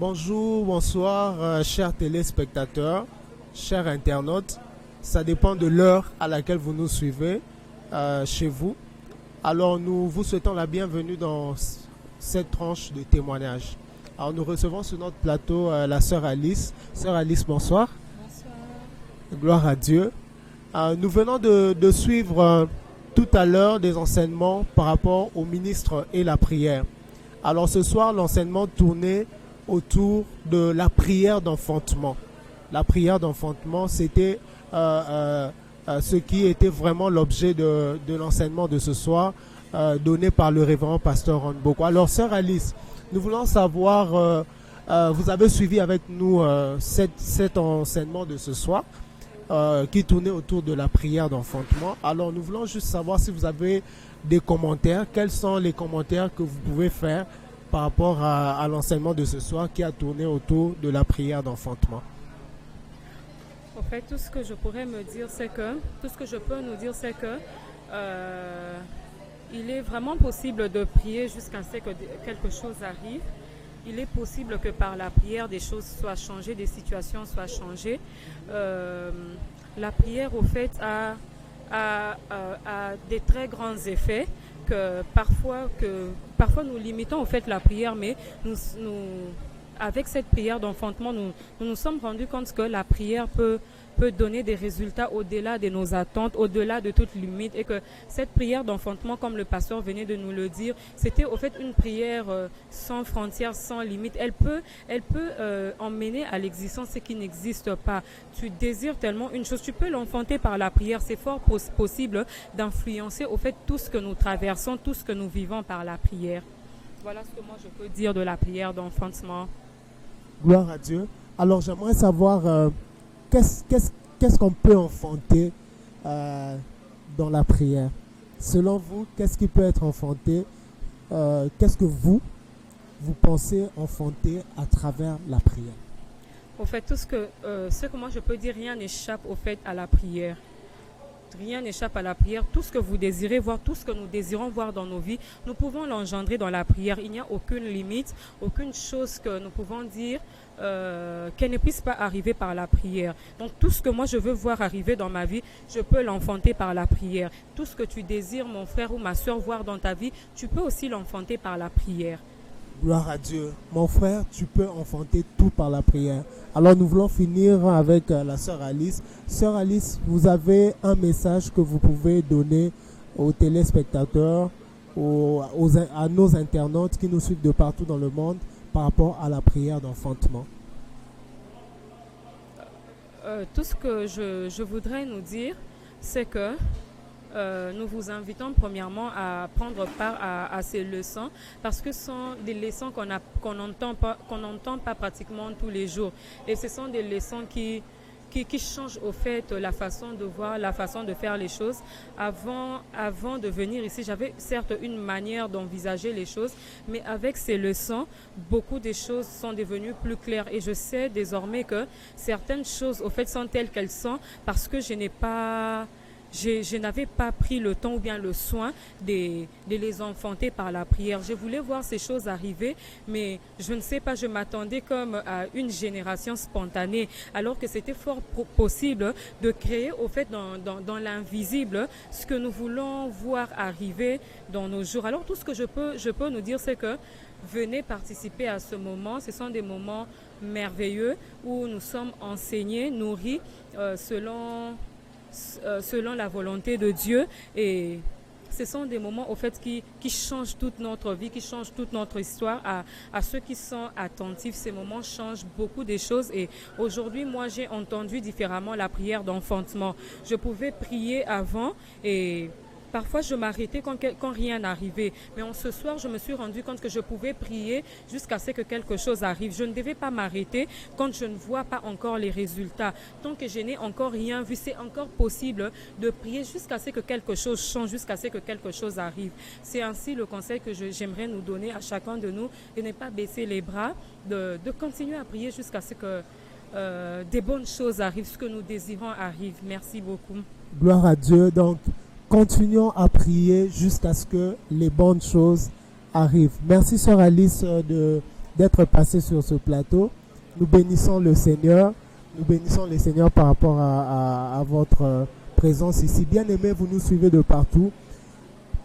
Bonjour, bonsoir, chers téléspectateurs, chers internautes. Ça dépend de l'heure à laquelle vous nous suivez chez vous. Alors, nous vous souhaitons la bienvenue dans cette tranche de témoignage. Alors, nous recevons sur notre plateau la sœur Alice. Sœur Alice, bonsoir. Bonsoir. Gloire à Dieu. Nous venons de suivre tout à l'heure des enseignements par rapport au ministre et la prière. Alors, ce soir, l'enseignement tournait autour de la prière d'enfantement. La prière d'enfantement, c'était ce qui était vraiment l'objet de l'enseignement de ce soir, donné par le révérend pasteur Ron Boko. Alors, sœur Alice, nous voulons savoir, vous avez suivi avec nous cet enseignement de ce soir, qui tournait autour de la prière d'enfantement. Alors, nous voulons juste savoir si vous avez des commentaires. Quels sont les commentaires que vous pouvez faire par rapport à l'enseignement de ce soir qui a tourné autour de la prière d'enfantement? En fait, tout ce que je pourrais me dire, c'est que, tout ce que je peux nous dire, c'est que il est vraiment possible de prier jusqu'à ce que quelque chose arrive. Il est possible que par la prière, des choses soient changées, des situations soient changées. La prière, au fait, a des très grands effets. Que parfois nous limitons au fait la prière, mais avec cette prière d'enfantement, nous sommes rendus compte que la prière peut donner des résultats au-delà de nos attentes, au-delà de toute limite, et que cette prière d'enfantement, comme le pasteur venait de nous le dire, c'était au fait une prière sans frontières, sans limite. Elle peut emmener à l'existence ce qui n'existe pas. Tu désires tellement une chose, tu peux l'enfanter par la prière. C'est fort possible d'influencer au fait tout ce que nous traversons, tout ce que nous vivons par la prière. Voilà ce que moi je peux dire de la prière d'enfantement. Gloire à Dieu. Alors j'aimerais savoir qu'est-ce qu'on peut enfanter dans la prière. Selon vous, qu'est-ce qui peut être enfanté? Qu'est-ce que vous pensez enfanter à travers la prière? Au fait, ce que moi je peux dire, rien n'échappe au fait à la prière. Rien n'échappe à la prière. Tout ce que vous désirez voir, tout ce que nous désirons voir dans nos vies, nous pouvons l'engendrer dans la prière. Il n'y a aucune limite, aucune chose que nous pouvons dire qu'elle ne puisse pas arriver par la prière. Donc tout ce que moi je veux voir arriver dans ma vie, je peux l'enfanter par la prière. Tout ce que tu désires, mon frère ou ma soeur, voir dans ta vie, tu peux aussi l'enfanter par la prière. Gloire à Dieu. Mon frère, tu peux enfanter tout par la prière. Alors nous voulons finir avec la sœur Alice. Sœur Alice, vous avez un message que vous pouvez donner aux téléspectateurs, à nos internautes qui nous suivent de partout dans le monde par rapport à la prière d'enfantement. Tout ce que je voudrais nous dire, c'est que nous vous invitons premièrement à prendre part à ces leçons parce que ce sont des leçons qu'on n'entend pas pratiquement tous les jours. Et ce sont des leçons qui changent au fait la façon de voir, la façon de faire les choses. Avant de venir ici, j'avais certes une manière d'envisager les choses, mais avec ces leçons, beaucoup de choses sont devenues plus claires. Et je sais désormais que certaines choses au fait sont telles qu'elles sont parce que je n'avais pas pris le temps ou bien le soin de les enfanter par la prière. Je voulais voir ces choses arriver, mais je ne sais pas, je m'attendais comme à une génération spontanée, alors que c'était fort possible de créer au fait dans l'invisible ce que nous voulons voir arriver dans nos jours. Alors tout ce que je peux nous dire, c'est que venez participer à ce moment. Ce sont des moments merveilleux où nous sommes enseignés, nourris selon la volonté de Dieu, et ce sont des moments au fait qui changent toute notre vie, qui changent toute notre histoire. À ceux qui sont attentifs, ces moments changent beaucoup de choses. Et aujourd'hui, moi j'ai entendu différemment la prière d'enfantement. Je pouvais prier avant et parfois, je m'arrêtais quand rien n'arrivait. Mais ce soir, je me suis rendu compte que je pouvais prier jusqu'à ce que quelque chose arrive. Je ne devais pas m'arrêter quand je ne vois pas encore les résultats. Tant que je n'ai encore rien vu, c'est encore possible de prier jusqu'à ce que quelque chose change, jusqu'à ce que quelque chose arrive. C'est ainsi le conseil que j'aimerais nous donner à chacun de nous, de ne pas baisser les bras, de continuer à prier jusqu'à ce que des bonnes choses arrivent, ce que nous désirons arrive. Merci beaucoup. Gloire à Dieu. Donc, continuons à prier jusqu'à ce que les bonnes choses arrivent. Merci, sœur Alice, d'être passé sur ce plateau. Nous bénissons le Seigneur. Nous bénissons le Seigneur par rapport à votre présence ici. Bien-aimés, vous nous suivez de partout.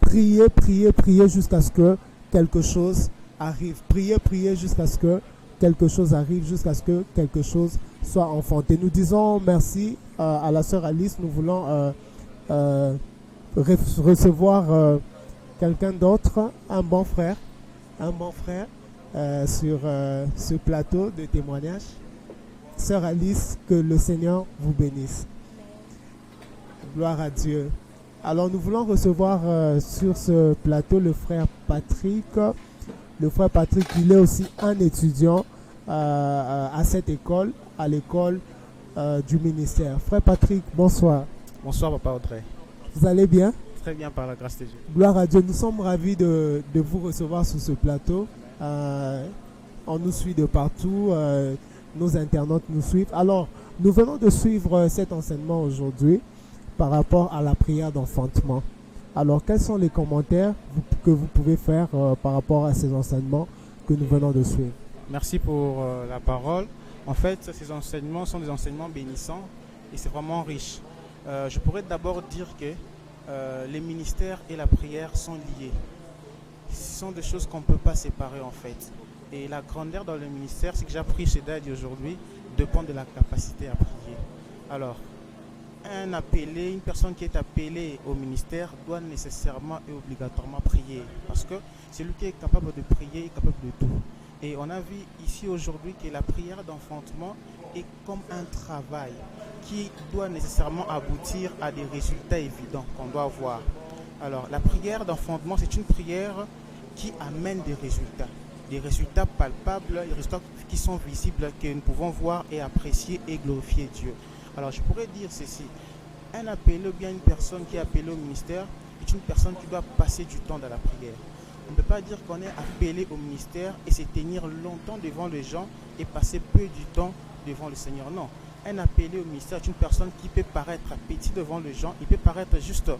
Priez, priez, priez jusqu'à ce que quelque chose arrive. Priez, priez jusqu'à ce que quelque chose arrive, jusqu'à ce que quelque chose soit enfanté. Nous disons merci à la sœur Alice. Nous voulons recevoir quelqu'un d'autre, un bon frère sur ce plateau de témoignage. Sœur Alice, que le Seigneur vous bénisse. Gloire à Dieu. Alors nous voulons recevoir sur ce plateau le frère Patrick. Le frère Patrick, il est aussi un étudiant à cette école, à l'école du ministère. Frère Patrick, bonsoir. Bonsoir Papa Audrey. Vous allez bien? Très bien par la grâce de Dieu. Gloire à Dieu. Nous sommes ravis de vous recevoir sur ce plateau. On nous suit de partout. Nos internautes nous suivent. Alors, nous venons de suivre cet enseignement aujourd'hui par rapport à la prière d'enfantement. Alors, quels sont les commentaires que vous pouvez faire par rapport à ces enseignements que nous venons de suivre? Merci pour la parole. En fait, ces enseignements sont des enseignements bénissants et c'est vraiment riche. Je pourrais d'abord dire que les ministères et la prière sont liés. Ce sont des choses qu'on ne peut pas séparer en fait. Et la grandeur dans le ministère, c'est que j'ai appris chez Daddy aujourd'hui, dépend de la capacité à prier. Alors, une personne qui est appelée au ministère doit nécessairement et obligatoirement prier. Parce que celui qui est capable de prier est capable de tout. Et on a vu ici aujourd'hui que la prière d'enfantement est comme un travail qui doit nécessairement aboutir à des résultats évidents qu'on doit voir. Alors, la prière d'enfantement, c'est une prière qui amène des résultats palpables, des résultats qui sont visibles, que nous pouvons voir et apprécier et glorifier Dieu. Alors, je pourrais dire ceci. Un appelé ou bien une personne qui est appelée au ministère est une personne qui doit passer du temps dans la prière. On ne peut pas dire qu'on est appelé au ministère et se tenir longtemps devant les gens et passer peu du temps devant le Seigneur. Non. Un appelé au ministère est une personne qui peut paraître petit devant les gens, il peut paraître juste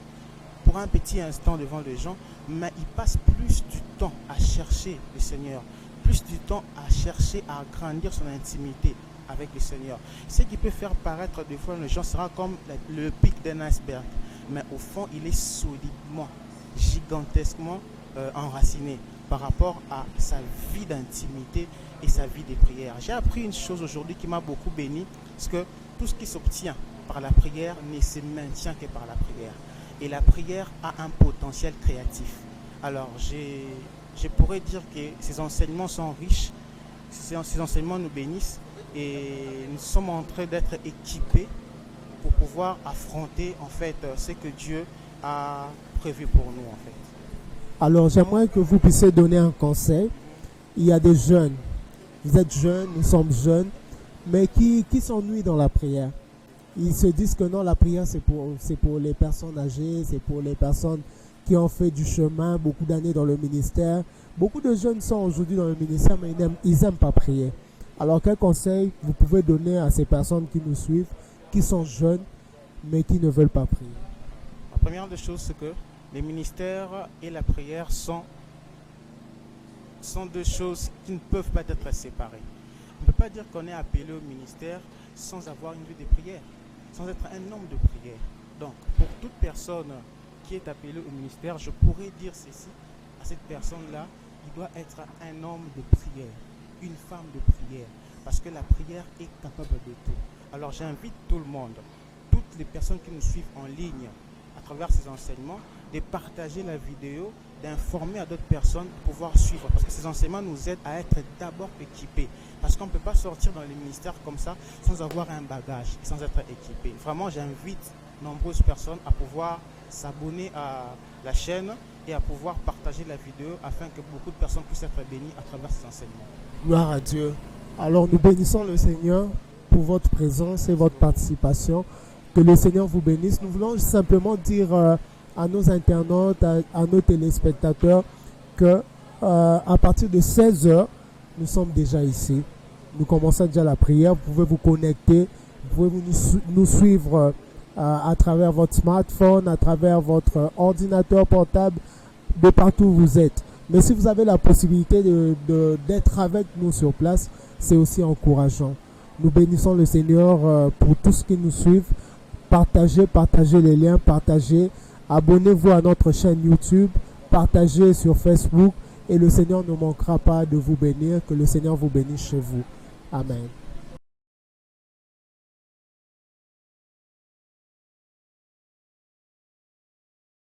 pour un petit instant devant les gens, mais il passe plus du temps à chercher le Seigneur, plus du temps à chercher à agrandir son intimité avec le Seigneur. Ce qui peut faire paraître devant les gens sera comme le pic d'un iceberg, mais au fond, il est solidement, gigantesquement enraciné par rapport à sa vie d'intimité et sa vie de prière. J'ai appris une chose aujourd'hui qui m'a beaucoup béni, c'est que tout ce qui s'obtient par la prière ne se maintient que par la prière. Et la prière a un potentiel créatif. Alors, je pourrais dire que ces enseignements sont riches, ces enseignements nous bénissent et nous sommes en train d'être équipés pour pouvoir affronter en fait ce que Dieu a prévu pour nous en fait. Alors, j'aimerais que vous puissiez donner un conseil. Il y a des jeunes, vous êtes jeunes, nous sommes jeunes, mais qui s'ennuient dans la prière. Ils se disent que non, la prière c'est pour les personnes âgées, c'est pour les personnes qui ont fait du chemin, beaucoup d'années dans le ministère. Beaucoup de jeunes sont aujourd'hui dans le ministère, mais ils n'aiment pas prier. Alors, quel conseil vous pouvez donner à ces personnes qui nous suivent, qui sont jeunes, mais qui ne veulent pas prier? La première des choses, c'est que les ministères et la prière sont deux choses qui ne peuvent pas être séparées. On ne peut pas dire qu'on est appelé au ministère sans avoir une vie de prière, sans être un homme de prière. Donc, pour toute personne qui est appelée au ministère, je pourrais dire ceci à cette personne-là, il doit être un homme de prière, une femme de prière, parce que la prière est capable de tout. Alors, j'invite tout le monde, toutes les personnes qui nous suivent en ligne à travers ces enseignements, de partager la vidéo, d'informer à d'autres personnes pour pouvoir suivre. Parce que ces enseignements nous aident à être d'abord équipés. Parce qu'on ne peut pas sortir dans les ministères comme ça sans avoir un bagage, sans être équipé. Vraiment, j'invite nombreuses personnes à pouvoir s'abonner à la chaîne et à pouvoir partager la vidéo afin que beaucoup de personnes puissent être bénies à travers ces enseignements. Gloire à Dieu. Alors, nous bénissons le Seigneur pour votre présence et votre participation. Que le Seigneur vous bénisse. Nous voulons simplement dire à nos internautes, à nos téléspectateurs que à partir de 16h, nous sommes déjà ici. Nous commençons déjà la prière. Vous pouvez vous connecter, vous pouvez nous suivre à travers votre smartphone, à travers votre ordinateur portable, de partout où vous êtes. Mais si vous avez la possibilité d'être avec nous sur place, c'est aussi encourageant. Nous bénissons le Seigneur pour tous ceux qui nous suivent. Partagez les liens, partagez. Abonnez-vous à notre chaîne YouTube, partagez sur Facebook et le Seigneur ne manquera pas de vous bénir. Que le Seigneur vous bénisse chez vous. Amen.